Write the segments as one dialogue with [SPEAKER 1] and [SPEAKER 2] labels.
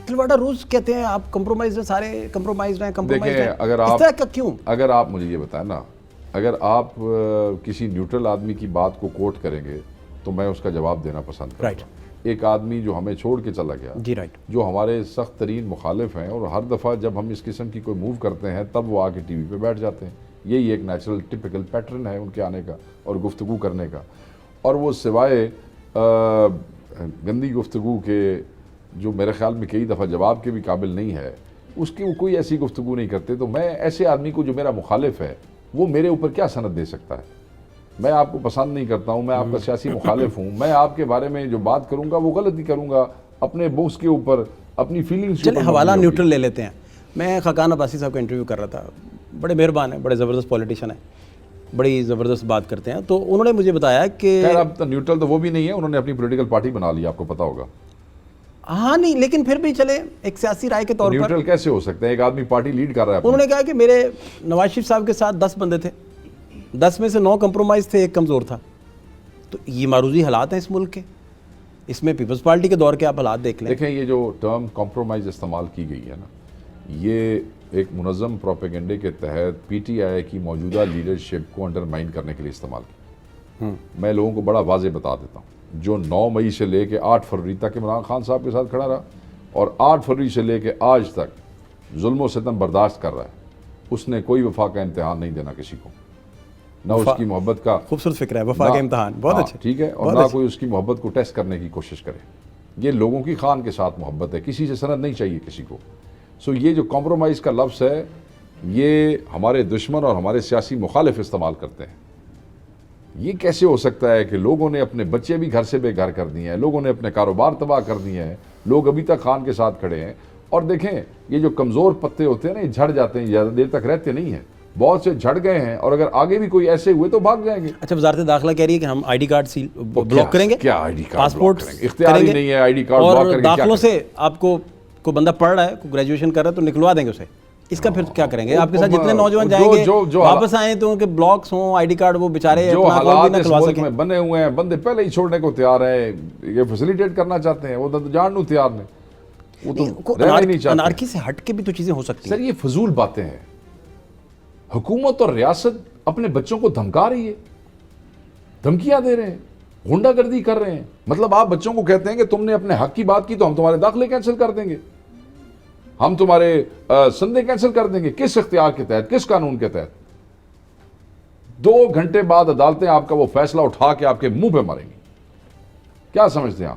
[SPEAKER 1] تلواڈا روز کہتے ہیں آپ کمپرومائز ہیں، سارے کمپرومائز ہیں، کمپرومائز ہیں،
[SPEAKER 2] اگر
[SPEAKER 1] اس طرح کا کیوں؟
[SPEAKER 2] اگر آپ مجھے یہ بتائیں نا، اگر آپ کسی نیوٹرل آدمی کی بات کو کوٹ کریں گے تو میں اس کا جواب دینا پسند کروں گا. ایک آدمی جو ہمیں چھوڑ کے چلا گیا،
[SPEAKER 1] جی رائٹ،
[SPEAKER 2] جو ہمارے سخت ترین مخالف ہیں، اور ہر دفعہ جب ہم اس قسم کی کوئی موو کرتے ہیں تب وہ آ کے ٹی وی پہ بیٹھ جاتے ہیں. یہی ایک نیچرل ٹپیکل پیٹرن ہے ان کے آنے کا اور گفتگو کرنے کا. اور وہ سوائے گندی گفتگو کے، جو میرے خیال میں کئی دفعہ جواب کے بھی قابل نہیں ہے، اس کی وہ کوئی ایسی گفتگو نہیں کرتے. تو میں ایسے آدمی کو جو میرا مخالف ہے وہ میرے اوپر کیا سند دے سکتا ہے؟ میں آپ کو پسند نہیں کرتا ہوں، میں آپ کا سیاسی مخالف ہوں، میں آپ کے بارے میں جو بات کروں گا وہ غلطی کروں گا، اپنے بوس کے اوپر، اپنی فیلنگز کے
[SPEAKER 1] چلے حوالہ نیوٹرل لے لیتے ہیں. میں خاقان عباسی صاحب کا انٹرویو کر رہا تھا، بڑے مہربان ہیں، بڑے زبردست پولیٹیشین ہیں، بڑی زبردست بات کرتے ہیں. تو انہوں نے مجھے بتایا کہ
[SPEAKER 2] خیر اب تو نیوٹرل تو وہ بھی نہیں ہے، انہوں نے اپنی پولیٹیکل پارٹی بنا لی، آپ کو پتا ہوگا.
[SPEAKER 1] ہاں نہیں، لیکن پھر بھی چلے ایک سیاسی رائے کے طور پر
[SPEAKER 2] نیوٹرل کیسے ہو سکتے ہیں؟ ایک آدمی پارٹی لیڈ کر رہا ہے.
[SPEAKER 1] انہوں نے کہا کہ میرے نواز شریف صاحب کے ساتھ 10 بندے تھے، 10 میں سے 9 کمپرومائز تھے، 1 کمزور تھا. تو یہ معروضی حالات ہیں اس ملک کے، اس میں پیپلز پارٹی کے دور کے آپ حالات دیکھ لیں.
[SPEAKER 2] دیکھیں یہ جو ٹرم کمپرومائز استعمال کی گئی ہے نا، یہ ایک منظم پروپیگنڈے کے تحت پی ٹی آئی کی موجودہ لیڈرشپ کو انڈرمائن کرنے کے لیے استعمال کی. میں لوگوں کو بڑا واضح بتا دیتا ہوں، جو 9 مئی سے لے کے 8 فروری تک عمران خان صاحب کے ساتھ کھڑا رہا اور 8 فروری سے لے کے آج تک ظلم و ستم برداشت کر رہا ہے، اس نے کوئی وفا کا امتحان نہیں دینا کسی کو، نہ اس کی محبت کا.
[SPEAKER 1] خوبصورت فکر ہے وفا کا امتحان، بہت اچھا،
[SPEAKER 2] ٹھیک ہے، اور نہ کوئی اس کی محبت کو ٹیسٹ کرنے کی کوشش کرے. یہ لوگوں کی خان کے ساتھ محبت ہے، کسی سے سند نہیں چاہیے کسی کو. سو یہ جو کمپرومائز کا لفظ ہے یہ ہمارے دشمن اور ہمارے سیاسی مخالف استعمال کرتے ہیں. یہ کیسے ہو سکتا ہے کہ لوگوں نے اپنے بچے بھی گھر سے بے گھر کر دیے ہیں، لوگوں نے اپنے کاروبار تباہ کر دیے ہیں، لوگ ابھی تک خان کے ساتھ کھڑے ہیں. اور دیکھیں یہ جو کمزور پتے ہوتے ہیں نا، یہ جھڑ جاتے ہیں، زیادہ دیر تک رہتے نہیں ہیں. بہت سے جھڑ گئے ہیں اور اگر آگے بھی کوئی ایسے ہوئے تو بھاگ جائیں گے.
[SPEAKER 1] اچھا وزارت داخلہ کہہ رہی ہے کہ ہم آئی ڈی کارڈ بلاک کریں گے.
[SPEAKER 2] کیا آئی ڈی کارڈ
[SPEAKER 1] پاسپورٹ
[SPEAKER 2] اختیار ہی نہیں ہے آئی ڈی کارڈ بلاک
[SPEAKER 1] اور
[SPEAKER 2] کریں گے.
[SPEAKER 1] داخلوں سے آپ کو کوئی بندہ پڑھ رہا ہے، کوئی گریجویشن کر رہا ہے تو نکلوا دیں گے اسے. اس کا پھر کیا کریں گے؟ آپ کے ساتھ جتنے نوجوان جائیں گے واپس آئیں تو ان کے بلاکس ہوں، آئی ڈی کارڈ وہ بیچارے
[SPEAKER 2] جو
[SPEAKER 1] اپنا اکاؤنٹ بھی
[SPEAKER 2] حالات
[SPEAKER 1] نہ
[SPEAKER 2] اس
[SPEAKER 1] کھلوا
[SPEAKER 2] ملک
[SPEAKER 1] سکیں.
[SPEAKER 2] میں بنے ہوئے ہیں، بندے پہلے ہی چھوڑنے کو تیار ہیں، یہ فیسیلیٹیٹ کرنا چاہتے ہیں، وہ تو جاننوں تیار نہیں، وہ تو رہنا ہی نہیں چاہتے.
[SPEAKER 1] انارکی سے ہٹ کے بھی تو چیزیں ہو سکتی ہیں.
[SPEAKER 2] سر یہ فضول باتیں ہیں. حکومت اور ریاست اپنے بچوں کو دھمکا رہی ہے، دھمکیاں دے رہے ہیں، غنڈہ گردی کر رہے ہیں. مطلب آپ بچوں کو کہتے ہیں کہ تم نے اپنے حق کی بات کی تو ہم تمہارے داخلے کینسل کر دیں گے، ہم تمہارے سندے کینسل کر دیں گے. کس اختیار کے تحت، کس قانون کے تحت؟ 2 گھنٹے بعد عدالتیں آپ کا وہ فیصلہ اٹھا کے آپ کے منہ پہ ماریں گی. کیا سمجھتے ہیں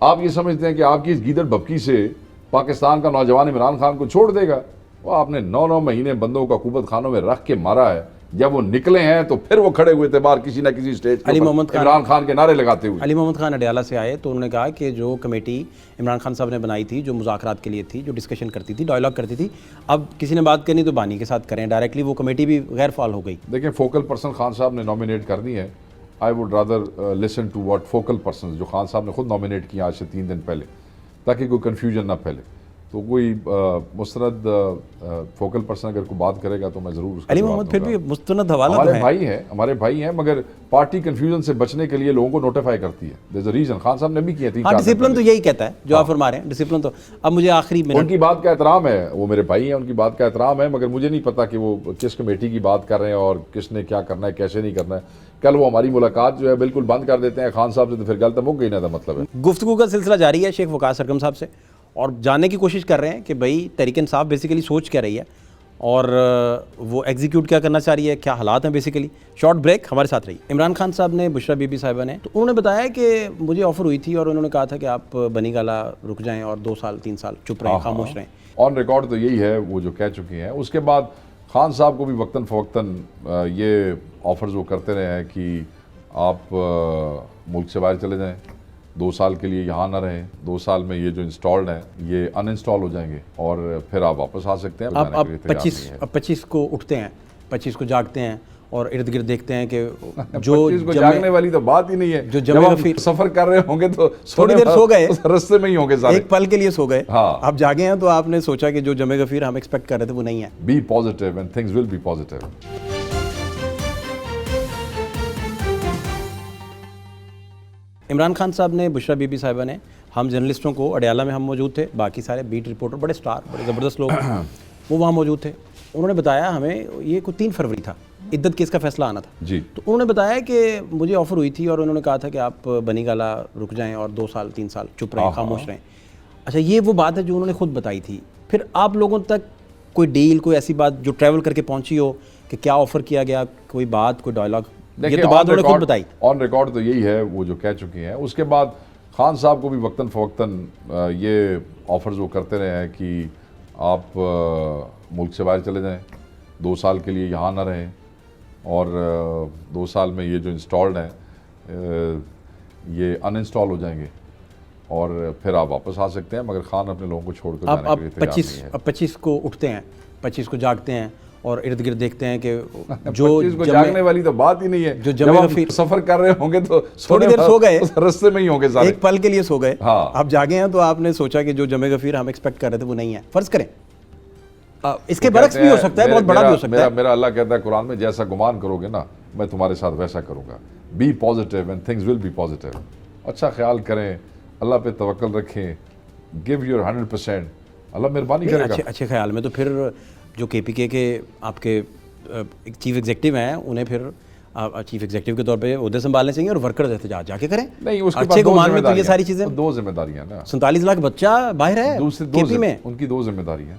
[SPEAKER 2] آپ یہ سمجھتے ہیں کہ آپ کی اس گیدڑ بھبکی سے پاکستان کا نوجوان عمران خان کو چھوڑ دے گا؟ وہ آپ نے 9 مہینے بندوں کو قوت خانوں میں رکھ کے مارا ہے. جب وہ نکلے ہیں تو پھر وہ کھڑے ہوئے تھے باہر کسی نہ کسی سٹیج پر عمران خان کے نعرے لگاتے ہوئے.
[SPEAKER 1] علی محمد خان اڈیالہ سے آئے تو انہوں نے کہا کہ جو کمیٹی عمران خان صاحب نے بنائی تھی، جو مذاکرات کے لیے تھی، جو ڈسکشن کرتی تھی، ڈائلاگ کرتی تھی، اب کسی نے بات کرنی تو بانی کے ساتھ کریں ڈائریکٹلی. وہ کمیٹی بھی غیر فعال ہو گئی.
[SPEAKER 2] دیکھیں فوکل پرسن خان صاحب نے نومینیٹ کر دی ہے. I would rather listen to what focal persons جو خان صاحب نے خود نومینیٹ کیا آج سے 3 دن پہلے، تاکہ کوئی کنفیوژن نہ پھیلے. تو کوئی مستند فوکل پرسن اگر کوئی بات کرے گا تو میں ضرور اس کا
[SPEAKER 1] علی
[SPEAKER 2] جواب
[SPEAKER 1] محمد
[SPEAKER 2] دوں
[SPEAKER 1] پھر
[SPEAKER 2] گا.
[SPEAKER 1] بھی مستند حوالہ
[SPEAKER 2] ہمارے بھائی ہیں مگر پارٹی کنفیوژن سے بچنے کے لیے لوگوں کو نوٹیفائی کرتی ہے. there's a reason. خان صاحب نے بھی کیا 3-4
[SPEAKER 1] ہاں ڈسپلن تو یہی کہتا ہے جو آپ فرما رہے ہیں، ڈسپلن تو. اب مجھے آخری
[SPEAKER 2] ان کی بات کا احترام ہے، وہ میرے بھائی ہیں، ان کی بات کا احترام ہے، مگر مجھے نہیں پتا کہ وہ کس کمیٹی کی بات کر رہے ہیں اور کس نے کیا کرنا ہے، کیسے نہیں کرنا ہے. کل وہ ہماری ملاقات جو ہے بالکل بند کر دیتے ہیں خان صاحب سے تو پھر غلط ہو گئی نا. مطلب ہے
[SPEAKER 1] گفتگو کا سلسلہ جاری ہے شیخ وقاص سرگم صاحب سے، اور جاننے کی کوشش کر رہے ہیں کہ بھائی تحریک انصاف بیسیکلی سوچ کیا رہی ہے اور وہ ایگزیکیوٹ کیا کرنا چاہ رہی ہے، کیا حالات ہیں بیسیکلی. شارٹ بریک، ہمارے ساتھ رہی. عمران خان صاحب نے بشرا بی بی صاحبہ نے تو انہوں نے بتایا کہ مجھے آفر ہوئی تھی اور انہوں نے کہا تھا کہ آپ بنی گالا رک جائیں اور 2 سال 3 سال چپ رہیں، خاموش رہیں.
[SPEAKER 2] آن ریکارڈ تو یہی ہے وہ جو کہہ چکی ہیں. اس کے بعد خان صاحب کو بھی وقتاً فوقتاً یہ آفرز وہ کرتے رہے ہیں کہ آپ ملک سے باہر چلے جائیں، 2 سال کے لیے یہاں نہ رہیں، 2 سال میں یہ جو انسٹالڈ ہیں یہ ان انسٹال ہو جائیں گے اور پھر آپ واپس آ سکتے ہیں.
[SPEAKER 1] آپ 25 کو اٹھتے ہیں، 25 کو جاگتے ہیں اور ارد گرد دیکھتے ہیں کہ جو
[SPEAKER 2] 25 کو جاگنے والی تو بات ہی نہیں ہے.
[SPEAKER 1] جو
[SPEAKER 2] جب آپ سفر کر رہے ہوں گے تو
[SPEAKER 1] تھوڑی دیر سو گئے،
[SPEAKER 2] رستے میں ہی ہوں گے سارے،
[SPEAKER 1] ایک پل کے لیے سو گئے، آپ جاگے ہیں تو آپ نے سوچا کہ جو جمع غفیر ہم ایکسپیکٹ کر رہے تھے وہ نہیں ہے.
[SPEAKER 2] Be positive and things will be positive.
[SPEAKER 1] Imran Khan صاحب نے، بشرا بی بی صاحبہ نے ہم جرنلسٹوں کو اڈیالہ میں ہم موجود تھے, باقی سارے بیٹ رپورٹر بڑے سٹار بڑے زبردست لوگ وہ وہاں موجود تھے. انہوں نے بتایا ہمیں, یہ کوئی 3 فروری تھا, عدت کیس کا فیصلہ آنا تھا
[SPEAKER 2] جی.
[SPEAKER 1] تو انہوں نے بتایا کہ مجھے آفر ہوئی تھی اور انہوں نے کہا تھا کہ آپ بنی گالا رک جائیں اور 2 سال 3 سال چپ رہیں, خاموش رہیں. اچھا, یہ وہ بات ہے جو انہوں نے خود بتائی تھی. پھر آپ لوگوں تک کوئی ڈیل, کوئی ایسی بات جو ٹریول کر کے پہنچی ہو کہ کیا آفر کیا گیا, کوئی بات, کوئی ڈائلاگ؟ یہ تو بات انہوں نے خود بتائی.
[SPEAKER 2] آن ریکارڈ تو یہی ہے وہ جو کہہ چکے ہیں. اس کے بعد خان صاحب کو بھی وقتاً فوقتاً یہ آفرز وہ کرتے رہے ہیں کہ آپ ملک سے باہر چلے جائیں, 2 سال کے لیے یہاں نہ رہیں, اور 2 سال میں یہ جو انسٹالڈ ہیں یہ ان انسٹال ہو جائیں گے اور پھر آپ واپس آ سکتے ہیں. مگر خان اپنے لوگوں کو چھوڑ کر جانے کے لیے تیار نہیں ہے.
[SPEAKER 1] اب 25 کو اٹھتے ہیں, 25 کو جاگتے ہیں اور ارد گرد دیکھتے ہیں کہ جو
[SPEAKER 2] 25 کو جاگنے والی تو بات ہی نہیں ہے.
[SPEAKER 1] جو
[SPEAKER 2] جب آپ سفر کر رہے ہوں گے تو
[SPEAKER 1] تھوڑی دیر سو گئے,
[SPEAKER 2] رستے میں ہی ہوں گے سارے,
[SPEAKER 1] ایک پل کے لیے سو گئے,
[SPEAKER 2] ہاں
[SPEAKER 1] آپ جاگے ہیں تو آپ نے سوچا کہ جو جمع غفیر ہم ایکسپیکٹ کر رہے تھے وہ نہیں ہے. فرض کریں اس کے برعکس بھی ہو سکتا ہے, بہت بڑا بھی ہو سکتا ہے.
[SPEAKER 2] میرا اللہ کہتا ہے قرآن میں, جیسا گمان کرو گے نا میں تمہارے ساتھ ویسا کروں گا. Be positive and things will be positive. اچھا خیال کریں, اللہ پہ توکل رکھیں, گیو یور 100%, اللہ مہربانی کرے گا.
[SPEAKER 1] اچھے خیال میں تو پھر جو کے پی کے آپ کے چیف ایگزیکٹو ہیں, انہیں پھر چیف ایگزیکٹو کے طور پہ عہدے سنبھالنے چاہیے اور ورکرز احتجاج جا کے کریں.
[SPEAKER 2] نہیں, اس کے
[SPEAKER 1] اچھے گمان میں تو یہ ساری چیزیں,
[SPEAKER 2] 2 ذمہ داریاں نا.
[SPEAKER 1] 47 لاکھ بچہ باہر ہے کے پی میں,
[SPEAKER 2] ان کی 2 ذمہ داریاں.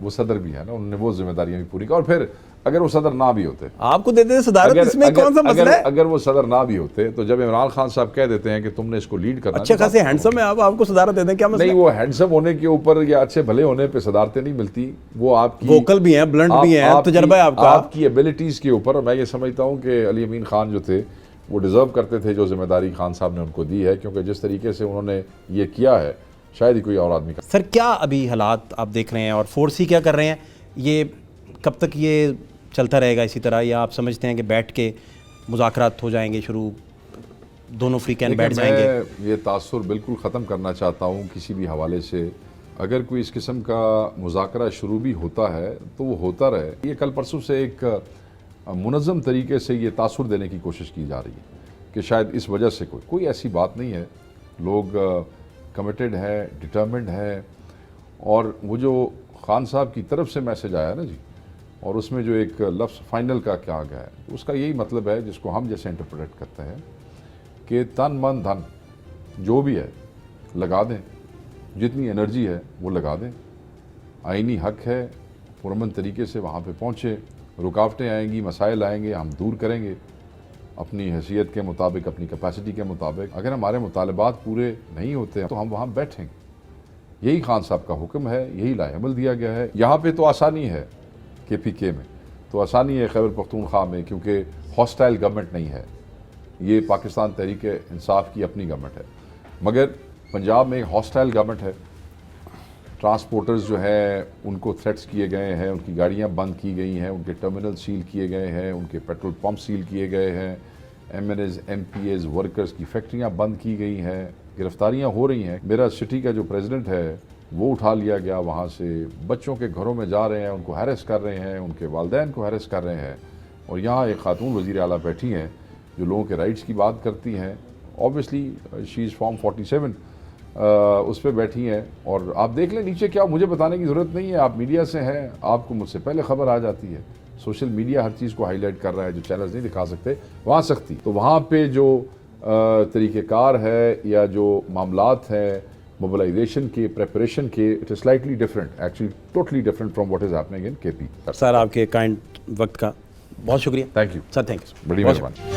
[SPEAKER 2] وہ صدر بھی ہے نا, انہوں نے وہ ذمہ داریاں بھی پوری کی. اور پھر اگر وہ صدر نہ بھی ہوتے,
[SPEAKER 1] آپ کو دیتے صدارت, اس میں کون سا مسئلہ ہے؟
[SPEAKER 2] اگر وہ صدر نہ بھی ہوتے تو جب عمران خان صاحب کہہ دیتے ہیں کہ تم نے اس کو لیڈ کرنا,
[SPEAKER 1] اچھے خاصے ہینڈسم ہیں آپ کو صدارت دیتے ہیں, کیا مسئلہ؟
[SPEAKER 2] نہیں, وہ ہینڈسم ہونے کے اوپر یا اچھے بھلے ہونے پہ صدارتیں نہیں ملتی. وہ آپ کی
[SPEAKER 1] ووکل بھی ہیں, بلنٹ بھی ہیں, تجربہ ہے آپ کا,
[SPEAKER 2] آپ کی ایبلٹیز کے اوپر. میں یہ سمجھتا ہوں کہ علی امین خان جو تھے وہ ڈیزرو کرتے تھے جو ذمہ داری خان صاحب نے ان کو دی ہے, کیونکہ جس طریقے سے انہوں نے یہ کیا ہے شاید ہی کوئی اور آدمی کا.
[SPEAKER 1] سر کیا ابھی حالات آپ دیکھ رہے ہیں اور فورسی کیا کر رہے ہیں, یہ کب تک یہ چلتا رہے گا اسی طرح, یا آپ سمجھتے ہیں کہ بیٹھ کے مذاکرات ہو جائیں گے شروع, دونوں فری کین بیٹھ جائیں گے؟
[SPEAKER 2] میں یہ تاثر بالکل ختم کرنا چاہتا ہوں کسی بھی حوالے سے. اگر کوئی اس قسم کا مذاکرہ شروع بھی ہوتا ہے تو وہ ہوتا رہے. یہ کل پرسوں سے ایک منظم طریقے سے یہ تاثر دینے کی کوشش کی جا رہی ہے کہ شاید اس وجہ سے کوئی ایسی بات نہیں ہے. لوگ کمیٹڈ ہے, ڈٹرمنڈ ہے, اور وہ جو خان صاحب کی طرف سے میسج آیا نا جی, اور اس میں جو ایک لفظ فائنل کا کیا گیا ہے, اس کا یہی مطلب ہے جس کو ہم جیسے انٹرپریٹ کرتے ہیں کہ تن من دھن جو بھی ہے لگا دیں, جتنی انرجی ہے وہ لگا دیں. آئینی حق ہے, پرامن طریقے سے وہاں پہ پہنچے. رکاوٹیں آئیں گی, مسائل آئیں گے, ہم دور کریں گے اپنی حیثیت کے مطابق, اپنی کیپیسٹی کے مطابق. اگر ہمارے مطالبات پورے نہیں ہوتے ہیں تو ہم وہاں بیٹھیں گے. یہی خان صاحب کا حکم ہے, یہی لاہ عمل دیا گیا ہے. یہاں پہ تو آسانی ہے, کے پی کے میں تو آسانی ہے, خیبر پختونخوا میں, کیونکہ ہاسٹائل گورنمنٹ نہیں ہے, یہ پاکستان تحریک انصاف کی اپنی گورنمنٹ ہے. مگر پنجاب میں ایک ہاسٹائل گورنمنٹ ہے. ٹرانسپورٹرز جو ہیں ان کو تھریٹس کیے گئے ہیں, ان کی گاڑیاں بند کی گئی ہیں, ان کے ٹرمینل سیل کیے گئے ہیں, ان کے پیٹرول پمپ سیل کیے گئے ہیں, MNAs, MPAs, workers کی فیکٹریاں بند کی گئی ہیں, گرفتاریاں ہو رہی ہیں. میرا سٹی کا جو پریزیڈنٹ ہے وہ اٹھا لیا گیا وہاں سے, بچوں کے گھروں میں جا رہے ہیں, ان کو ہیرس کر رہے ہیں, ان کے والدین کو ہیرس کر رہے ہیں. اور یہاں ایک خاتون وزیر اعلیٰ بیٹھی ہیں جو لوگوں کے رائٹس کی بات کرتی ہیں. اوبیسلی شی از فارم 47, اس پہ بیٹھی ہیں. اور آپ دیکھ لیں نیچے کیا, مجھے بتانے کی ضرورت نہیں ہے, آپ میڈیا سے ہیں, آپ کو مجھ سے پہلے خبر آ جاتی ہے. سوشل میڈیا ہر چیز کو ہائی لائٹ کر رہا ہے, جو چینلز نہیں دکھا سکتے وہاں سختی. تو وہاں پہ جو طریقہ کار ہے یا جو معاملات ہیں موبلائزیشن کے, پریپریشن کے, it is slightly different, actually totally different from what is happening in کے پی.
[SPEAKER 1] سر آپ کے کائنڈ وقت کا بہت شکریہ.
[SPEAKER 2] Thank you
[SPEAKER 1] sir, thank you,
[SPEAKER 2] بڑی مہربانی.